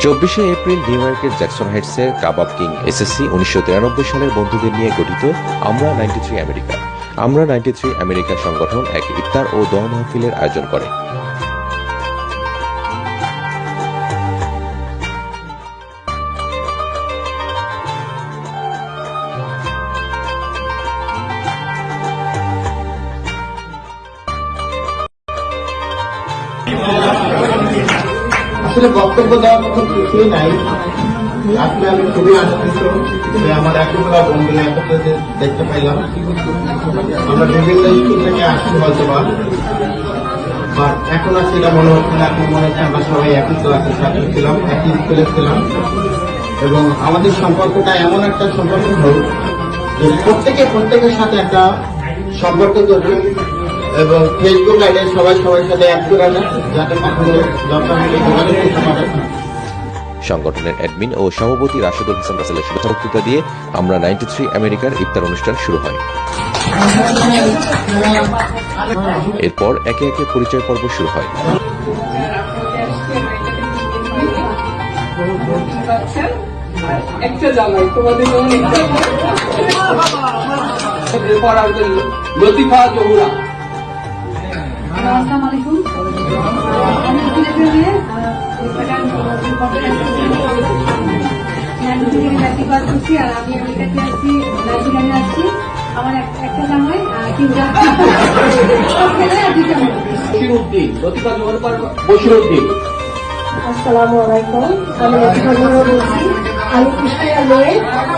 24শে April new ইয়র্কের Jackson হাইটসের কাবাব king SSC 1993 সালের বন্ধুদের নিয়ে গঠিত আমরা 93 আমেরিকা আমরা 93 আমেরিকা সংগঠন এক ইফতার ও দোয়া মাহফিলের আয়োজন করে। আসলে বক্তব্য দেওয়ার মতো কিছুই নাই। আসলে আমি খুবই আনন্দিত যে আমার এতগুলা বন্ধুরা একত্রে দেখতে পাইলাম। আমরা বিভিন্ন স্কুল থেকে আসছি হয়তো বা এখন আর সেটা মনে হচ্ছে না। এখন মনে হচ্ছে আমরা সবাই একই ক্লাসের ছাত্র ছিলাম, একই স্কুলে ছিলাম এবং আমাদের সম্পর্কটা এমন একটা সম্পর্ক হোক যে প্রত্যেকের সাথে একটা সম্পর্ক করবে এবং ফেসবুক আইডে সবাই সবার সাথে অ্যাড করে নেয় যাতে কখনো দরকার হলে যোগাযোগ করতে পারে। সংগঠনের অ্যাডমিন ও সভাপতি রাশেদুল হাসান রাসেলের শুভেচ্ছা বক্তৃতা দিয়ে আমরা 93 আমেরিকার ইফতার অনুষ্ঠান শুরু হয়। এরপর একে একে পরিচয় পর্ব শুরু হয়। লতিফা জহুরা আসসালামু আলাইকুম। আমি লতিফা জহুরা বলছি। আমি কুষ্টিয়া মেয়ে,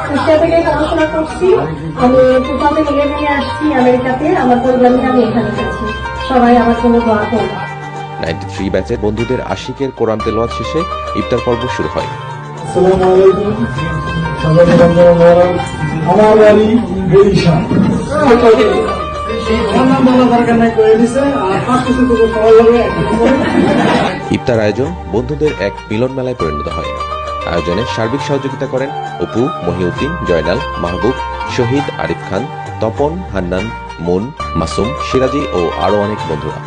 কুষ্টিয়া থেকে পড়াশোনা করছি। আমি 2011 আসছি আমেরিকাতে। আমার পরিবার নিয়ে আমি এখানে আছি। সবাই আমার জন্য দোয়া করুন। 93 ব্যাচের বন্ধুদের আশিকের কোরআন তেলাওয়াত শেষে ইফতার পর্ব শুরু হয়। আসসালামু আলাইকুম। আমার বাড়ি বরিশাল। ইফতার আয়োজন বন্ধুদের এক মিলন মেলায় পরিণত হয়। আয়োজনে সার্বিক সহযোগিতা করেন অপু, মহিউদ্দিন, জয়নাল, মাহবুব, শহীদ, আরিফ খান, তপন, হান্নান, মুন, মাসুম, সিরাজি ও আরো অনেক বন্ধুরা।